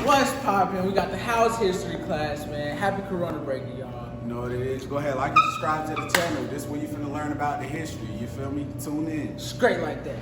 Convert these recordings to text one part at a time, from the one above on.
What's poppin'? We got the house history class, man. Happy Corona break to y'all. You know what it is. Go ahead, like and subscribe to the channel. This is where you finna learn about the history. You feel me? Tune in. Straight like that.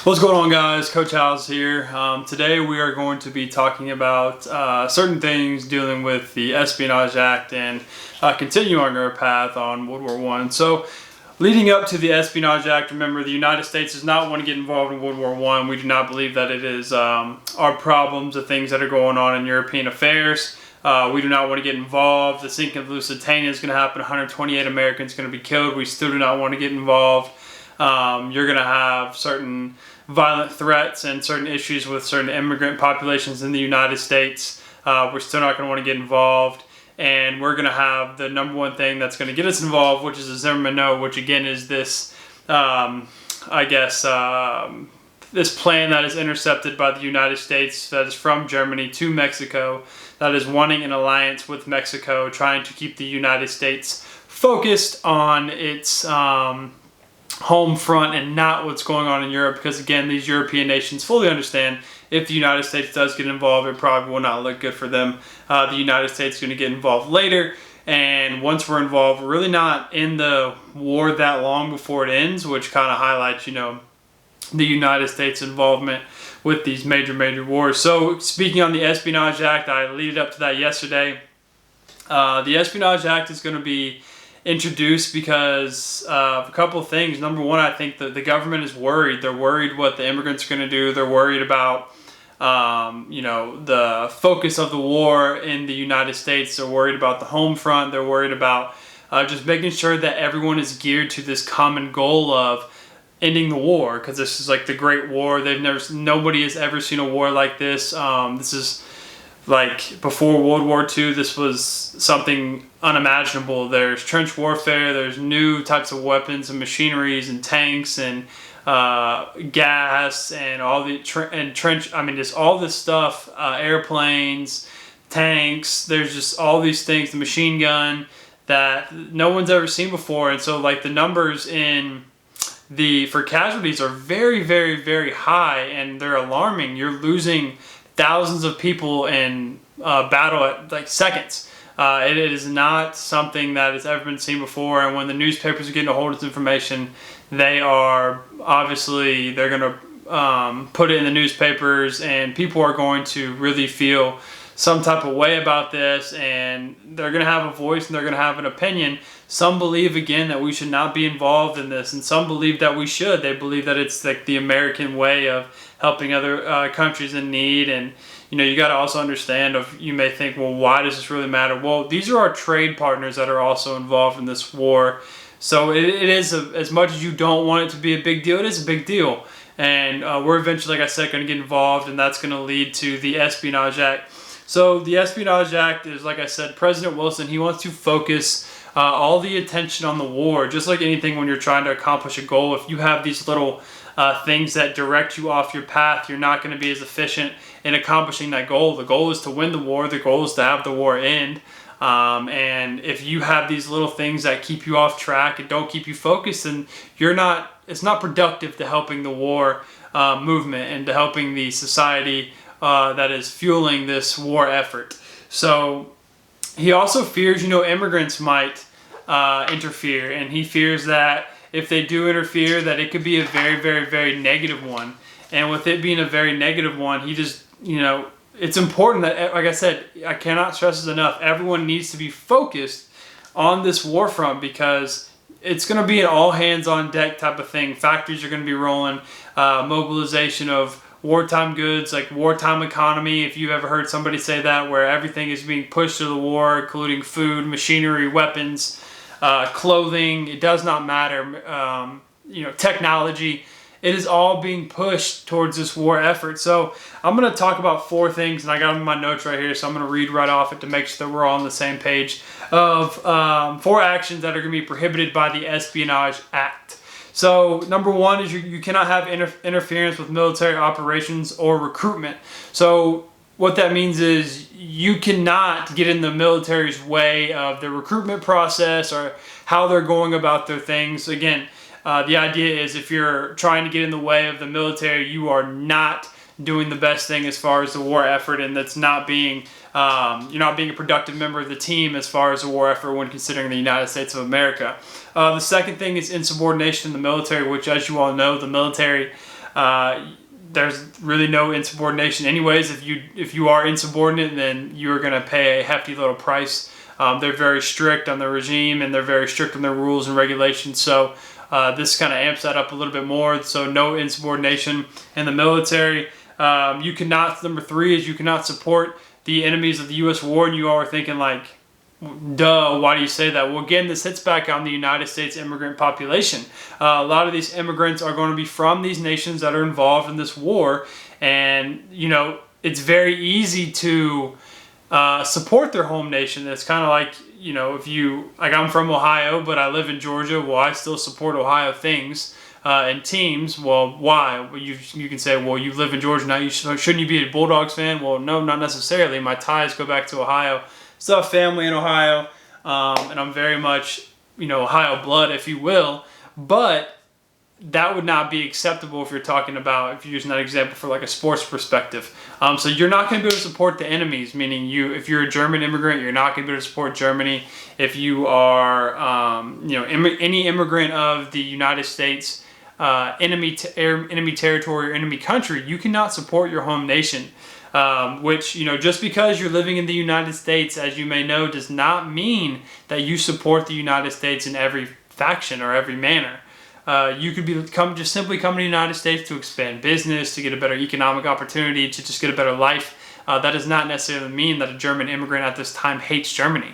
What's going on, guys? Coach House here. Today we are going to be talking about certain things dealing with the Espionage Act and continuing our path on World War I. So, leading up to the Espionage Act, remember the United States does not want to get involved in World War I. We do not believe that it is our problems, the things that are going on in European affairs. We do not want to get involved. The sinking of Lusitania is going to happen. 128 Americans going to be killed. We still do not want to get involved. You're going to have certain violent threats and certain issues with certain immigrant populations in the United States. We're still not going to want to get involved. And we're going to have the number one thing that's going to get us involved, which is a Zimmerman Note, which again is this, this plan that is intercepted by the United States that is from Germany to Mexico, that is wanting an alliance with Mexico, trying to keep the United States focused on its home front and not what's going on in Europe, because again, these European nations fully understand if the United States does get involved, it probably will not look good for them. The United States is going to get involved later, and once we're involved, we're really not in the war that long before it ends, which kind of highlights, you know, the United States involvement with these major wars. So speaking on the Espionage Act, I leaded up to that yesterday. The Espionage Act is going to be introduced because of a couple of things. Number one, I think that the government is worried. They're worried what the immigrants are going to do. They're worried about the focus of the war in the United States. They're worried about the home front. They're worried about just making sure that everyone is geared to this common goal of ending the war, because this is like the Great War. Nobody has ever seen a war like this. This is like before World War II. This was something unimaginable. There's trench warfare. There's new types of weapons and machineries and tanks and gas and all the trench. I mean, just all this stuff. Airplanes, tanks. There's just all these things. The machine gun that no one's ever seen before, and so like the numbers for casualties are very high, and they're alarming. You're losing thousands of people in battle at like seconds. It is not something that has ever been seen before, and when the newspapers are getting a hold of this information, they're going to put it in the newspapers, and people are going to really feel some type of way about this, and they're going to have a voice and they're going to have an opinion. Some believe, again, that we should not be involved in this, and some believe that we should. They believe that it's like the American way of helping other countries in need. And you know, you got to also understand, you may think, well, why does this really matter? Well, these are our trade partners that are also involved in this war. So it is, as much as you don't want it to be a big deal, it is a big deal. And we're eventually, like I said, going to get involved, and that's going to lead to the Espionage Act. So the Espionage Act is, like I said, President Wilson, he wants to focus all the attention on the war. Just like anything, when you're trying to accomplish a goal, if you have these little things that direct you off your path, you're not going to be as efficient in accomplishing that goal. The goal is to win the war. The goal is to have the war end. And if you have these little things that keep you off track and don't keep you focused, then it's not productive to helping the war movement and to helping the society that is fueling this war effort. So he also fears, immigrants might interfere, and he fears that if they do interfere, that it could be a very negative one. And with it being a very negative one, he just, it's important that, like I said, I cannot stress this enough, everyone needs to be focused on this war front, because it's going to be an all hands on deck type of thing. Factories are going to be rolling, mobilization of wartime goods, like wartime economy, if you've ever heard somebody say that, where everything is being pushed to the war, including food, machinery, weapons, clothing. It does not matter. Technology. It is all being pushed towards this war effort. So I'm going to talk about 4 things, and I got them in my notes right here, so I'm going to read right off it to make sure that we're all on the same page, of 4 actions that are going to be prohibited by the Espionage Act. So number 1 is you cannot have interference with military operations or recruitment. So what that means is you cannot get in the military's way of the recruitment process or how they're going about their things. Again, the idea is if you're trying to get in the way of the military, you are not doing the best thing as far as the war effort, and that's not being you're not being a productive member of the team as far as the war effort when considering the United States of America. The second thing is insubordination in the military, which, as you all know, the military, there's really no insubordination anyways. If you are insubordinate, then you're going to pay a hefty little price. They're very strict on the regime, and they're very strict on their rules and regulations. So this kind of amps that up a little bit more. So no insubordination in the military. You cannot, number three is you cannot support the enemies of the U.S. war. And you all are thinking like, duh, why do you say that? Well, again, this hits back on the United States immigrant population. A lot of these immigrants are going to be from these nations that are involved in this war. And, you know, it's very easy to support their home nation. It's kind of like, you know, if you, like, I'm from Ohio, but I live in Georgia. Well, I still support Ohio things and teams. Well, why? Well, you can say, well, you live in Georgia now. Shouldn't you be a Bulldogs fan? Well, no, not necessarily. My ties go back to Ohio. Still have family in Ohio, and I'm very much, you know, Ohio blood, if you will. But that would not be acceptable if you're talking about, if you're using that example for like a sports perspective. So you're not going to be able to support the enemies, meaning if you're a German immigrant, you're not going to be able to support Germany. If you are, you know, any immigrant of the United States, enemy territory or enemy country, you cannot support your home nation. Which, you know, just because you're living in the United States, as you may know, does not mean that you support the United States in every faction or every manner. You could just simply come to the United States to expand business, to get a better economic opportunity, to just get a better life. That does not necessarily mean that a German immigrant at this time hates Germany.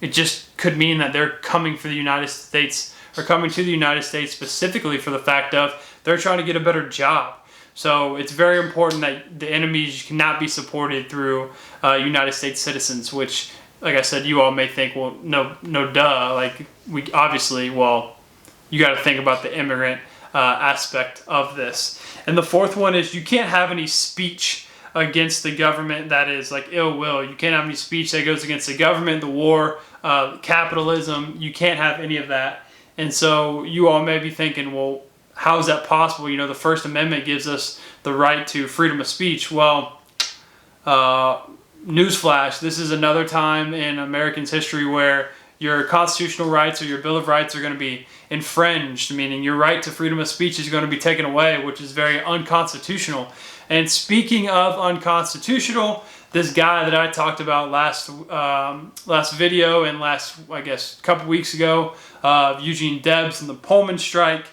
It just could mean that they're coming for the United States, or coming to the United States specifically for the fact of they're trying to get a better job. So it's very important that the enemies cannot be supported through United States citizens, which, like I said, you all may think, well, no, duh. Like, we obviously, well, you got to think about the immigrant aspect of this. And the fourth one is you can't have any speech against the government that is like ill will. You can't have any speech that goes against the government, the war, capitalism. You can't have any of that. And so you all may be thinking, well, how is that possible? You know, the First Amendment gives us the right to freedom of speech. Well, newsflash, this is another time in Americans' history where your constitutional rights or your Bill of Rights are going to be infringed, meaning your right to freedom of speech is going to be taken away, which is very unconstitutional. And speaking of unconstitutional, this guy that I talked about last video and I guess, a couple weeks ago, Eugene Debs and the Pullman strike.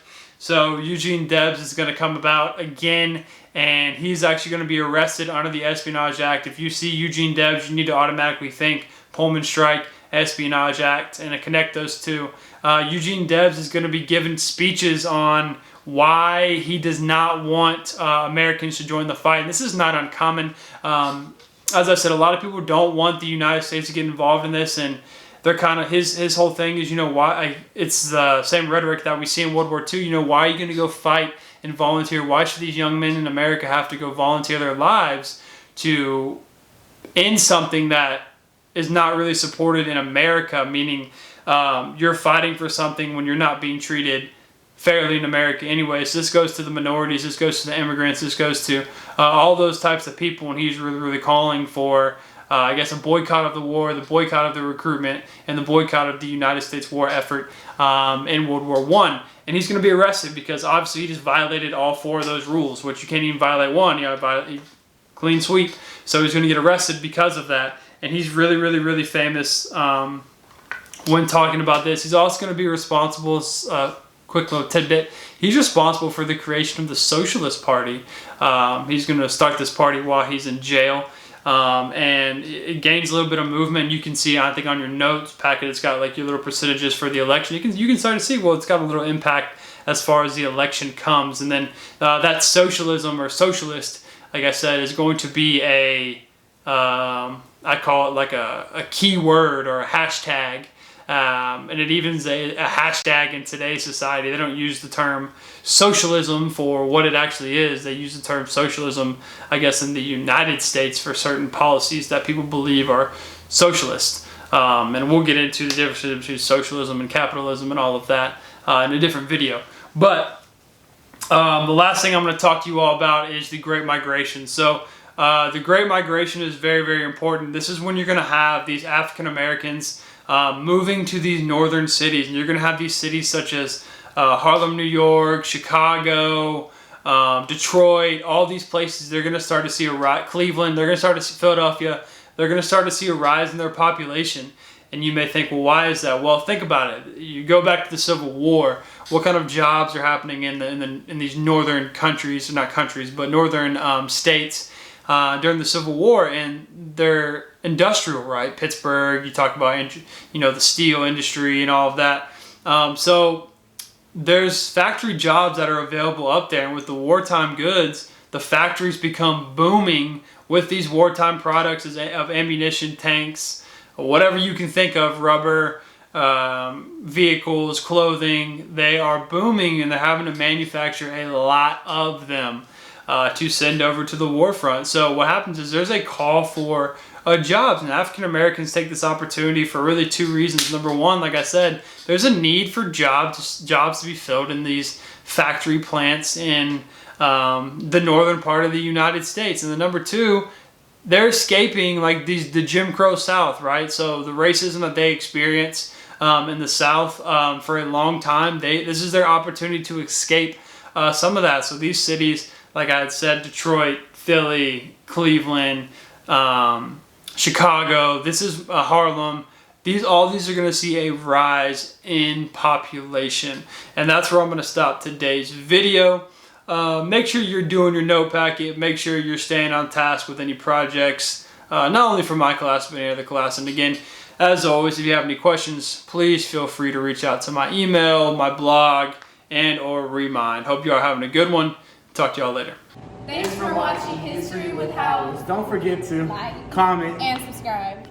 So Eugene Debs is going to come about again, and he's actually going to be arrested under the Espionage Act. If you see Eugene Debs, you need to automatically think Pullman strike, Espionage Act, and to connect those two. Eugene Debs is going to be giving speeches on why he does not want Americans to join the fight. And this is not uncommon. As I said, a lot of people don't want the United States to get involved in this, and they're kind of, his whole thing is, you know, why, it's the same rhetoric that we see in World War II. You know, why are you going to go fight and volunteer? Why should these young men in America have to go volunteer their lives to end something that is not really supported in America? Meaning you're fighting for something when you're not being treated fairly in America anyway. So this goes to the minorities, this goes to the immigrants, this goes to all those types of people, and he's really, really calling for I guess a boycott of the war, the boycott of the recruitment, and the boycott of the United States war effort in World War I. And he's going to be arrested because obviously he just violated all four of those rules, which you can't even violate one. You know, clean sweep. So he's going to get arrested because of that. And he's really, really, really famous when talking about this. He's also going to be responsible, quick little tidbit, he's responsible for the creation of the Socialist Party. He's going to start this party while he's in jail. And it gains a little bit of movement. You can see, I think, on your notes packet, it's got like your little percentages for the election. You can start to see, well, it's got a little impact as far as the election comes. And then that socialism or socialist, like I said, is going to be I call it like a keyword or a hashtag. And it even is a hashtag in today's society. They don't use the term socialism for what it actually is. They use the term socialism, I guess, in the United States for certain policies that people believe are socialist. And we'll get into the difference between socialism and capitalism and all of that in a different video. But The last thing I'm going to talk to you all about is the Great Migration. So the Great Migration is very, very important. This is when you're going to have these African Americans moving to these northern cities. And you're going to have these cities such as Harlem, New York, Chicago, Detroit, all these places. They're going to start to see a rise. Cleveland, they're going to start to see Philadelphia. They're going to start to see a rise in their population. And you may think, well, why is that? Well, think about it. You go back to the Civil War. What kind of jobs are happening in these northern countries, or not countries, but northern states during the Civil War? And they're industrial, right? Pittsburgh. You talk about the steel industry and all of that. So there's factory jobs that are available up there, and with the wartime goods, the factories become booming with these wartime products of ammunition, tanks, whatever you can think of, rubber, vehicles, clothing. They are booming, and they're having to manufacture a lot of them to send over to the war front. So what happens is there's a call for jobs, and African Americans take this opportunity for really two reasons. Number one, like I said, there's a need for jobs to be filled in these factory plants in the northern part of the United States. And then number two, they're escaping like the Jim Crow South, right? So the racism that they experience in the South for a long time, this is their opportunity to escape some of that. So these cities, like I had said, Detroit, Philly, Cleveland, Chicago, this is Harlem. All these are going to see a rise in population. And that's where I'm going to stop today's video. Make sure you're doing your note packet. Make sure you're staying on task with any projects, not only for my class, but any other class. And again, as always, if you have any questions, please feel free to reach out to my email, my blog, and or Remind. Hope you are having a good one. Talk to y'all later. Thanks for watching History with House. Don't forget to Like, comment, and subscribe.